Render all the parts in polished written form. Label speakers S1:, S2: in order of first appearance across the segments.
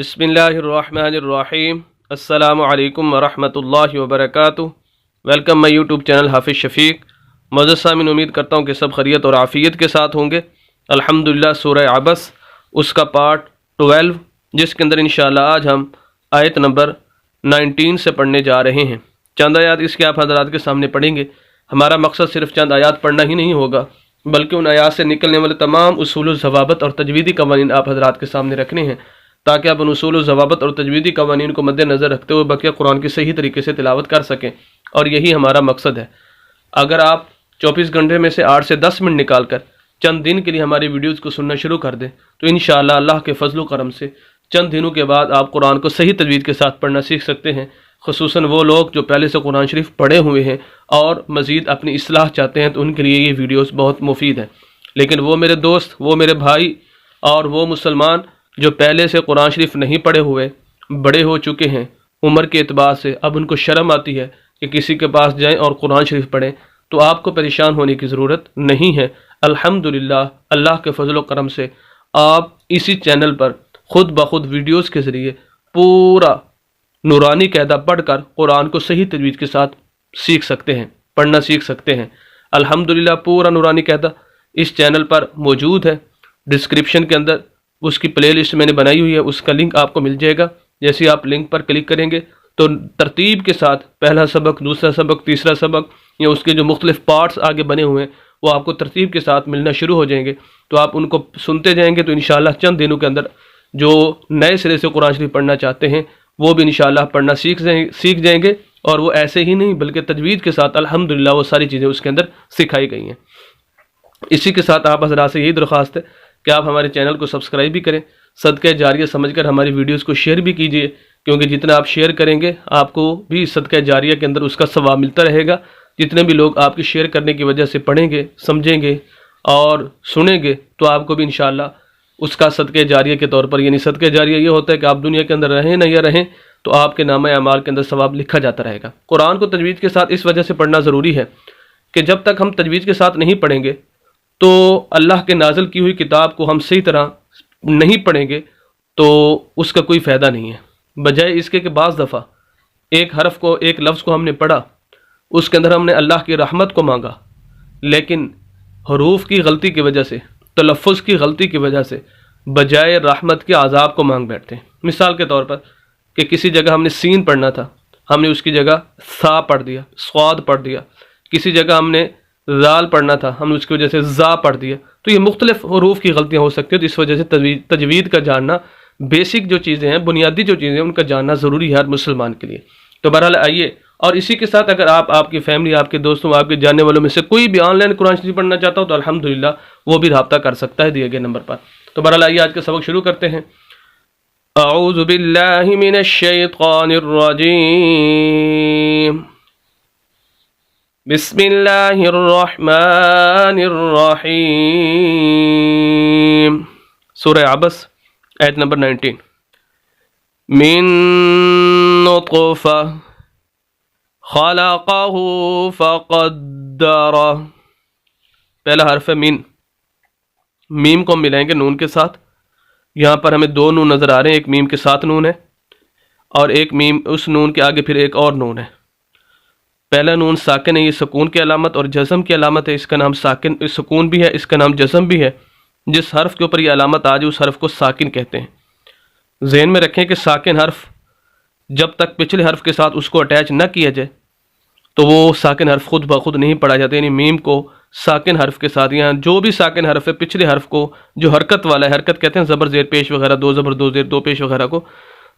S1: बिस्मिल्लाहिर्रहमानिर्रहीम। अस्सलामु अलैकुम वरहमतुल्लाहि वबरकातुहू। वेलकम माय यूट्यूब चैनल हाफिज़ शफ़ीक। मौजूद सामीन, उम्मीद करता हूँ कि सब खैरियत और आफ़ियत के साथ होंगे। अल्हम्दुलिल्लाह, सूरह अबस उसका पार्ट 12, जिसके अंदर इंशाअल्लाह आज हम आयत नंबर 19 से पढ़ने जा रहे हैं। चंद आयात इसके आप हज़रात के सामने पढ़ेंगे। हमारा मकसद सिर्फ चंद आयात पढ़ना ही नहीं होगा, बल्कि उन आयात से निकलने वाले तमाम उसूल ज़वाबित और तजवीदी कवानीन आप हज़रात के सामने रखने हैं, ताकि आप उन उसूल ज़वाबित और तजवीदी कवानीन को मद्देनज़र रखते हुए बकिया कुरान की सही तरीके से तिलावत कर सकें। और यही हमारा मकसद है। अगर आप 24 घंटे में से 8 से 10 मिनट निकाल कर चंद दिन के लिए हमारी वीडियोज़ को सुनना शुरू कर दें, तो इंशाअल्लाह अल्लाह के फजल करम से चंद दिनों के बाद आप कुरान को सही तजवीद के साथ पढ़ना सीख सकते हैं। खुसूसन वो लोग जो पहले से कुरान शरीफ पढ़े हुए हैं और मज़ीद अपनी इस्लाह चाहते हैं, तो उनके लिए ये वीडियोज़ बहुत मुफीद हैं। लेकिन वो मेरे दोस्त, वो मेरे भाई और वो मुसलमान जो पहले से कुरान शरीफ नहीं पढ़े हुए, बड़े हो चुके हैं उम्र के एतबार से, अब उनको शर्म आती है कि किसी के पास जाएं और कुरान शरीफ पढ़ें, तो आपको परेशान होने की ज़रूरत नहीं है। अल्हम्दुलिल्लाह, अल्लाह के फजल करम से आप इसी चैनल पर ख़ुद ब खुद वीडियोज़ के ज़रिए पूरा नूरानी कायदा पढ़कर कुरान को सही तजवीज़ के साथ सीख सकते हैं, पढ़ना सीख सकते हैं। अल्हम्दुलिल्लाह, पूरा नूरानी कायदा इस चैनल पर मौजूद है। डिस्क्रिप्शन के अंदर उसकी प्ले लिस्ट मैंने बनाई हुई है, उसका लिंक आपको मिल जाएगा। जैसे आप लिंक पर क्लिक करेंगे तो तरतीब के साथ पहला सबक, दूसरा सबक, तीसरा सबक, या उसके जो मुख्तलिफ पार्ट्स आगे बने हुए हैं वो आपको तरतीब के साथ मिलना शुरू हो जाएंगे। तो आप उनको सुनते जाएंगे तो इंशाअल्लाह चंद दिनों के अंदर जो नए सिरे से कुरान शरीफ पढ़ना चाहते हैं वो भी इंशाअल्लाह पढ़ना सीख जाएंगे। और वो ऐसे ही नहीं बल्कि तजवीद के साथ अल्हम्दुलिल्लाह वो सारी चीज़ें उसके अंदर सिखाई गई हैं। इसी के साथ आप हज़रात से यही दरख्वास्त है कि आप हमारे चैनल को सब्सक्राइब भी करें, सदका जारिया समझकर हमारी वीडियोस को शेयर भी कीजिए, क्योंकि जितना आप शेयर करेंगे आपको भी सदका जारिया के अंदर उसका सवाब मिलता रहेगा। जितने भी लोग आपके शेयर करने की वजह से पढ़ेंगे, समझेंगे और सुनेंगे, तो आपको भी इंशाअल्लाह उसका सदका जारिया के तौर पर, यानी सदका जारिया ये होता है कि आप दुनिया के अंदर रहें ना या रहें, तो आपके नामा अमाल के अंदर सवाब लिखा जाता रहेगा। कुरान को तजवीज़ के साथ इस वजह से पढ़ना ज़रूरी है कि जब तक हम तजवीज़ के साथ नहीं पढ़ेंगे, तो अल्लाह के नाज़िल की हुई किताब को हम सही तरह नहीं पढ़ेंगे तो उसका कोई फ़ायदा नहीं है। बजाय इसके कि बाज़ दफ़ा एक हरफ को, एक लफ्ज़ को हमने पढ़ा, उसके अंदर हमने अल्लाह की रहमत को मांगा, लेकिन हरूफ की गलती की वजह से, तलफ़्फ़ुज़ की गलती की वजह से बजाय रहमत के अज़ाब को मांग बैठते हैं। मिसाल के तौर पर कि किसी जगह हमने सीन पढ़ना था, हमने उसकी जगह सा पढ़ दिया, स्वाद पढ़ दिया। किसी जगह हमने ज़ाल पढ़ना था, हमने उसकी वजह से ज़ा पढ़ दिया। तो ये मुख्तलिफ हरूफ की गलतियाँ हो सकती हैं। तो इस वजह से तजवीद का जानना, बेसिक जो चीज़ें हैं, बुनियादी जो चीज़ें हैं, उनका जानना ज़रूरी है हर मुसलमान के लिए। तो बहरहाल आइए, और इसी के साथ अगर आप, आपकी फैमिली, आपके दोस्तों, आपके जानने वालों में से कोई भी ऑनलाइन कुरान शरीफ पढ़ना चाहता हो, तो अल्हम्दुलिल्लाह वो भी रब्ता कर सकता है दिए गए नंबर पर। तो बहरहाल आइए आज का सबक शुरू करते हैं। अऊज़ु बिल्लाहि मिनश शैतानिर रजीम। बिस्मिल्लाहिर्रहमानिर्रहीम। सूरह अबस आयत नंबर 19। मिन नुत्फ़ा खलक़हु फ़क़द्दर। पहला हर्फ है मीन। मीम को हम मिलाएंगे नून के साथ। यहाँ पर हमें दो नून नज़र आ रहे हैं, एक मीम के साथ नून है और एक मीम उस नून के आगे फिर एक और नून है। पहला नून साकिन है, ये सुकून की अलामत और जज़म की अलामत है। इसका नाम साकिन, सुकून भी है, इसका नाम जज़म भी है। जिस हर्फ के ऊपर ये अलामत आ जाए उस हर्फ को साकिन कहते हैं। ज़हन में रखें कि साकिन हर्फ जब तक पिछले हर्फ के साथ उसको अटैच न किया जाए तो वो साकिन हर्फ खुद ब खुद नहीं पढ़ा जाता। यानी मीम को साकिन हर्फ के साथ, यहाँ जो भी साकिन हर्फ है, पिछले हर्फ को जो हरकत वाला है, हरकत कहते हैं ज़बर ज़ेर पेश वगैरह, दो ज़बर दो ज़ेर दो पेश वगैरह को,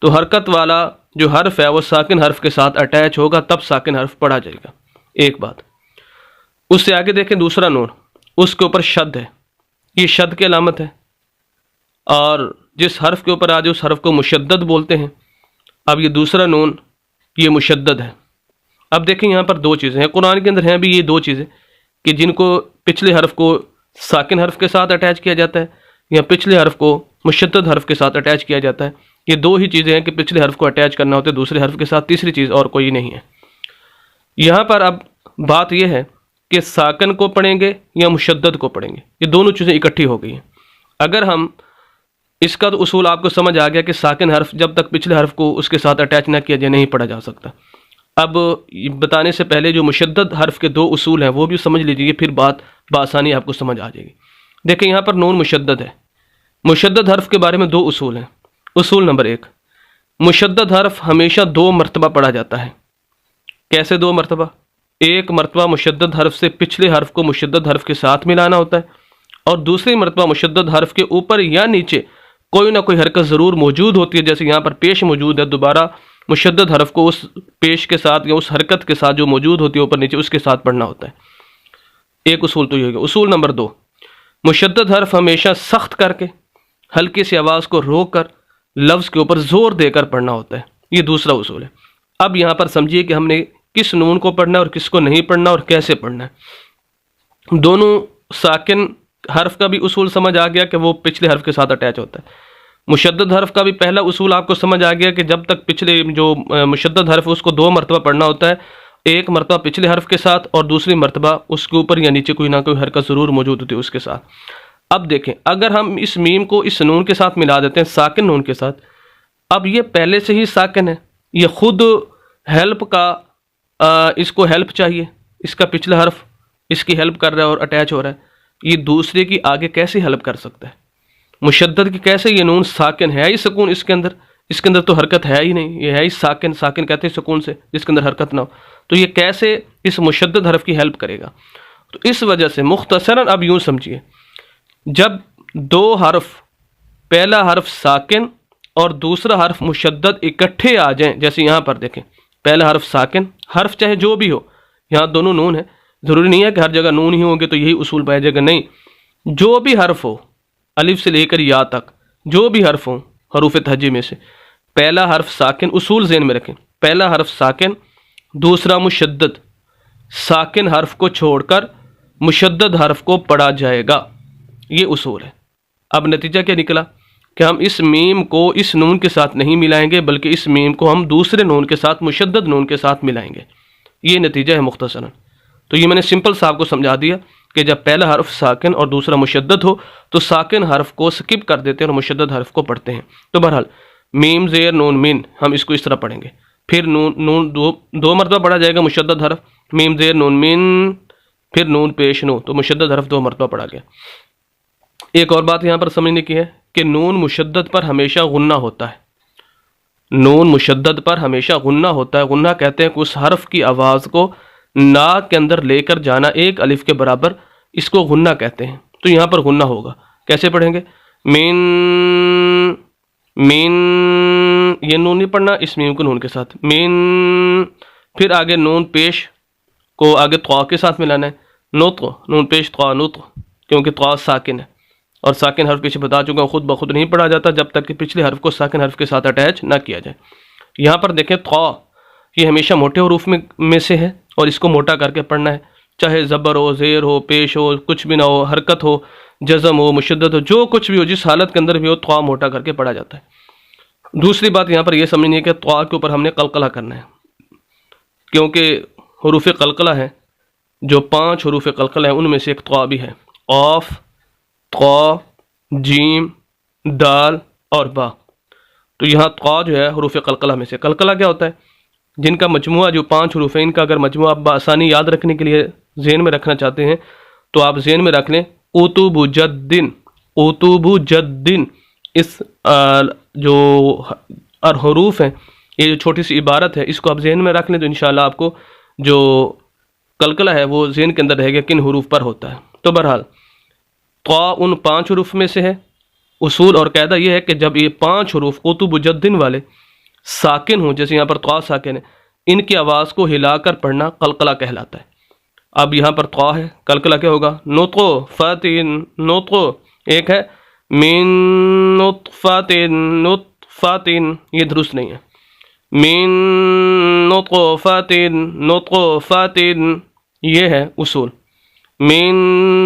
S1: तो हरकत वाला जो हर्फ है वो साकिन हर्फ के साथ अटैच होगा, तब साकिन हर्फ पढ़ा जाएगा। एक बात। उससे आगे देखें दूसरा नून, उसके ऊपर शद है, ये शद की अलामत है। और जिस हर्फ के ऊपर आ जाए उस हर्फ को मुशद्दद बोलते हैं। अब ये दूसरा नून, ये मुशद्दद है। अब देखें यहाँ पर दो चीज़ें हैं कुरान के अंदर, हैं भी ये दो चीज़ें कि जिनको पिछले हर्फ को साकिन हर्फ के साथ अटैच किया जाता है या पिछले हर्फ को मुशद्दद हर्फ के साथ अटैच किया जाता है। ये दो ही चीज़ें हैं कि पिछले हर्फ को अटैच करना होता है दूसरे हर्फ के साथ, तीसरी चीज़ और कोई नहीं है। यहाँ पर अब बात यह है कि साकिन को पढ़ेंगे या मुशद्दद को पढ़ेंगे, ये दोनों चीज़ें इकट्ठी हो गई हैं। अगर हम इसका तो उसूल आपको समझ आ गया कि साकिन हर्फ जब तक पिछले हर्फ को उसके साथ अटैच ना किया जाए नहीं पढ़ा जा सकता। अब बताने से पहले जो मुशद्दद हर्फ के दो उसूल हैं वो भी समझ लीजिए, फिर बात बआसानी आपको समझ आ जाएगी। देखिए यहाँ पर नून मुशद्दद है। मुशद्दद हर्फ के बारे में दो उसूल हैं। उसूल नंबर 1, मुशद्दद हर्फ हमेशा 2 मरतबा पढ़ा जाता है। कैसे 2 मरतबा? एक मरतबा मुशद्दद हर्फ से पिछले हर्फ को मुशद्दद हर्फ के साथ मिलाना होता है, और दूसरी मरतबा मुशद्दद हर्फ के ऊपर या नीचे कोई ना कोई हरकत ज़रूर मौजूद होती है। जैसे यहाँ पर पेश मौजूद है, दोबारा मुशद्दद हर्फ को उस पेश के साथ या उस हरकत के साथ जो मौजूद होती है ऊपर नीचे उसके साथ पढ़ना होता है। एक उसूल तो ये हो गया। उसूल नंबर 2, मुशद्दद हर्फ हमेशा सख्त करके हल्की सी आवाज़ को रोक कर लफ्ज़ के ऊपर ज़ोर देकर पढ़ना होता है। ये दूसरा उसूल है। अब यहाँ पर समझिए कि हमने किस नून को पढ़ना है और किसको नहीं पढ़ना और कैसे पढ़ना है। दोनों साकिन हर्फ का भी उसूल समझ आ गया कि वो पिछले हर्फ के साथ अटैच होता है। मुशद्दद हर्फ का भी पहला उसूल आपको समझ आ गया कि जब तक पिछले जो मुशद्दद हर्फ है उसको 2 मरतबा पढ़ना होता है, एक मरतबा पिछले हर्फ के साथ और दूसरी मरतबा उसके ऊपर या नीचे कोई ना कोई हरकत ज़रूर मौजूद होती है उसके साथ। अब देखें, अगर हम इस मीम को इस नून के साथ मिला देते हैं, साकिन नून के साथ, अब ये पहले से ही साकिन है, ये खुद हेल्प का इसको हेल्प चाहिए, इसका पिछला हर्फ इसकी हेल्प कर रहा है और अटैच हो रहा है, ये दूसरे की आगे कैसे हेल्प कर सकता है? मुशद्दद की कैसे? ये नून साकिन है ही सुकून इसके अंदर तो हरकत है ही नहीं, ये है ही साकिन। साकिन कहते हैं सुकून से जिसके अंदर हरकत ना हो, तो ये कैसे इस मुशद्दद हर्फ की हेल्प करेगा? तो इस वजह से मुख्तसरन अब यूँ समझिए, जब 2 हर्फ, पहला हर्फ साकिन और दूसरा हर्फ मुशद्दद इकट्ठे आ जाएं, जैसे यहाँ पर देखें, पहला हर्फ साकिन, हर्फ चाहे जो भी हो, यहाँ दोनों नून है, ज़रूरी नहीं है कि हर जगह नून ही होंगे तो यही उसूल पाया जाएगा, नहीं, जो भी हर्फ हो अलिफ से लेकर या तक, जो भी हर्फ हो हरूफ तहजी में से, पहला हर्फ साकिन, उसूल ज़हन में रखें, पहला हर्फ साकिन, दूसरा मुशद्दद, साकिन हर्फ को छोड़कर मुशद्दद हर्फ को पढ़ा जाएगा। ये उसूल है। अब नतीजा क्या निकला कि हम इस मीम को इस नून के साथ नहीं मिलाएंगे, बल्कि इस मीम को हम दूसरे नून के साथ, मुशद्दद नून के साथ मिलाएंगे। ये नतीजा है मुख्तसरन। तो ये मैंने सिंपल सा आपको समझा दिया कि जब पहला हर्फ साकिन और दूसरा मुशद्दद हो तो साकिन हर्फ को स्किप कर देते हैं और मुशद्दद हर्फ को पढ़ते हैं। तो बहरहाल मीम ज़ेर नून मिन, हम इसको इस तरह पढ़ेंगे। फिर नून दो मरतबा पढ़ा जाएगा मुशद्दद हर्फ, मीम ज़ेर नून मिन, फिर नून पेश नून, तो मुशद्दद हर्फ 2 मरतबा पढ़ा गया। एक और बात यहाँ पर समझने की है कि नून मुशद्दद पर हमेशा गुन्ना होता है। नून मुशद्दद पर हमेशा गुन्ना होता है। गुन्ना कहते हैं कि उस हर्फ की आवाज़ को नाक के अंदर लेकर जाना, एक अलिफ के बराबर, इसको गुन्ना कहते हैं। तो यहाँ पर गुन्ना होगा। कैसे पढ़ेंगे? मिन, मिन, ये नून नहीं पढ़ना, इस मीम को नून के साथ, मिन, फिर आगे नून पेश को आगे त्वा के साथ मिलाना है, नुत्क़, नून पेश त्वा नुत्क़, क्योंकि त्वा साकिन है और साकिन हर्फ पीछे बता चुका हूँ खुद ब खुद नहीं पढ़ा जाता जब तक कि पिछले हर्फ को साकिन हर्फ के साथ अटैच ना किया जाए। यहाँ पर देखें, त्वा ये हमेशा मोटे हरूफ में से है और इसको मोटा करके पढ़ना है, चाहे ज़बर हो, ज़ेर हो, पेश हो, कुछ भी ना हो, हरकत हो, जज़म हो, मुशद्दद हो, जो कुछ भी हो, जिस हालत के अंदर भी हो, त्वा मोटा करके पढ़ा जाता है। दूसरी बात यहाँ पर यह समझनी है कि त्वा के ऊपर हमने कलकला करना है, क्योंकि हरूफ कलकला है, जो 5 हरूफ कलकला है उनमें से एक त्वा भी है। औफ, त्वा, जीम, दाल और बा। तो यहाँ त्वा जो है हरूफ कलकला में से। कलकला क्या होता है? जिनका मजमुआ जो 5 हरूफ है, इनका अगर मजमुआ आप आसानी याद रखने के लिए ज़हन में रखना चाहते हैं तो आप ज़हन में रख लें, ऊतुबु जद्दिन, ऊतुबु जद्दिन। इस जो हरूफ हैं, ये जो छोटी सी इबारत है, इसको आप ज़हन में रख लें तो इंशाल्लाह आपको जो कलकला है वो ज़हन के अंदर रहेगा किन हरूफ पर होता है। तो बहरहाल त्वा उन 5 हरूफ में से है। उसूल और कायदा ये है कि जब ये 5 हरूफ ऊतुबु जद्दिन वाले साकिन हो, जैसे यहाँ पर त्वा साकिन है, इनकी आवाज़ को हिलाकर पढ़ना कलकला कहलाता है। अब यहाँ पर त्वा है, कलकला क्या होगा? नुत्क़ो फ़ातिन, नुत्क़ो एक है, मिन नुत्फ़ातिन, नुत्फ़ातिन, ये दुरुस्त नहीं है। मिन नुत्क़ो फ़ातिन, नुत्क़ो फ़ातिन, ये है उसूल। मिन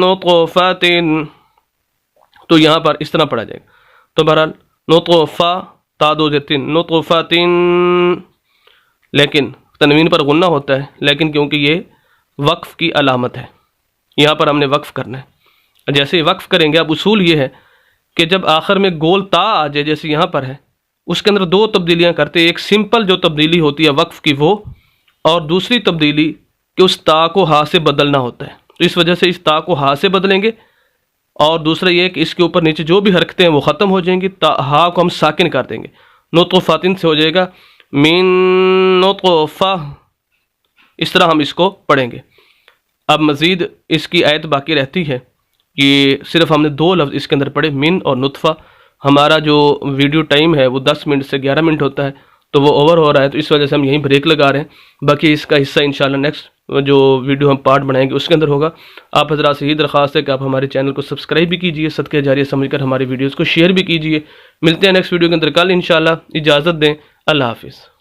S1: नुत्क़ो फ़ातिन, तो यहाँ पर इस तरह पढ़ा जाएगा। तो बहरहाल नुत्क़ो फ़ा तादो जतिन, नुत्क़ो फ़ातिन, लेकिन तनवीन पर गुन्ना होता है, लेकिन क्योंकि ये वक्फ़ की अलामत है, यहाँ पर हमने वक्फ़ करना है। जैसे वक्फ़ करेंगे, अब उसूल ये है कि जब आखिर में गोल ता आ जाए जैसे यहाँ पर है, उसके अंदर दो तब्दीलियाँ करते हैं। एक सिंपल जो तब्दीली होती है वक्फ की वो, और दूसरी तब्दीली कि उस ता को हा से बदलना होता है। तो इस वजह से इस ता को हा से बदलेंगे। और दूसरा ये कि इसके ऊपर नीचे जो भी हरकतें हैं वो ख़त्म हो जाएंगी। हा को हम साकिन कर देंगे, नुत्फ़ातिन से हो जाएगा मिन नुत्फ़ा। इस तरह हम इसको पढ़ेंगे। अब मज़ीद इसकी आयत बाकी रहती है कि सिर्फ हमने दो लफ्ज़ इसके अंदर पढ़े, मिन और नुत्फ़ा। हमारा जो वीडियो टाइम है वो 10 मिनट से 11 मिनट होता है, तो वो ओवर हो रहा है, तो इस वजह से हम यहीं ब्रेक लगा रहे हैं। बाकी इसका हिस्सा इंशाल्लाह नेक्स्ट जो वीडियो हम पार्ट बनाएंगे उसके अंदर होगा। आप हज़रात से यही दरख्वास्त है कि आप हमारे चैनल को सब्सक्राइब भी कीजिए, सदक़े जारिया समझकर हमारी वीडियोज़ को शेयर भी कीजिए। मिलते हैं नेक्स्ट वीडियो के अंदर कल इंशाल्लाह। इजाज़त दें, अल्लाह हाफ़िज़।